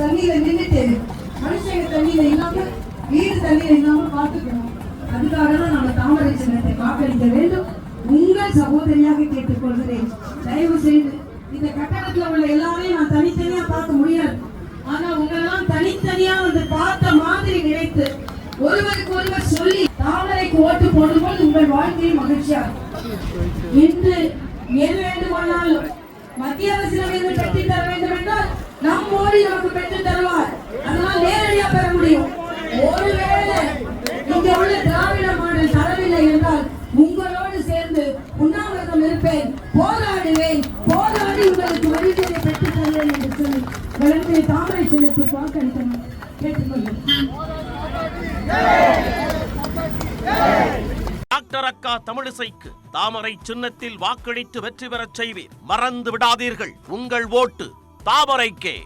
தண்ணியில நின்றுட்டு மனுஷங்க தண்ணியில இல்லாம வீடு தண்ணியில இல்லாம பாத்துக்கணும். அதுக்காக தான் நம்ம தாமரை சின்னத்தை வாக்களிக்க வேண்டும். உங்கள் சகோதரியாக கேட்டுக்கொள்கிறேன். தயவு செய்து இந்த கட்டடத்துல உள்ள எல்லாரையும் நான் தனித்தனியா பார்க்க முடியாது. ஆனா உங்களெல்லாம் தனித்தனியா வந்து பார்த்த மாதிரி நினைத்து ஒருவருக்கு ஒருவர் சொல்லி தாமரைக்கு ஓட்டு போடும்போது உங்கள் வாழ்க்கையில் மகிழ்ச்சியா இன்று எது வேண்டுமானாலும் மத்திய அரசிடம் பெற்று தர வேண்டும் என்றால் நம் மோடி நமக்கு பெற்று தருவார். அதனால் நேரடியாக பெற முடியும். ஒருவேளை இங்க உள்ள திராவிட மாடல் தரவில்லை என்றால் உங்களோடு சேர்ந்து உண்ணாவிரதம் இருப்பேன், போராடுவேன், போராடி உங்களுக்கு வழிகளை பெற்று தருவேன் என்று சொல்லி வளர்ந்து தாமரை சின்னத்தில் வாக்களிக்கணும் கேட்டுக்கொள்கிறேன். டாக்டர் அக்கா தமிழிசைக்கு தாமரை சின்னத்தில் வாக்களித்து வெற்றி பெறச் செய்வீர். மறந்து விடாதீர்கள், உங்கள் ஓட்டு தாமரைக்கே.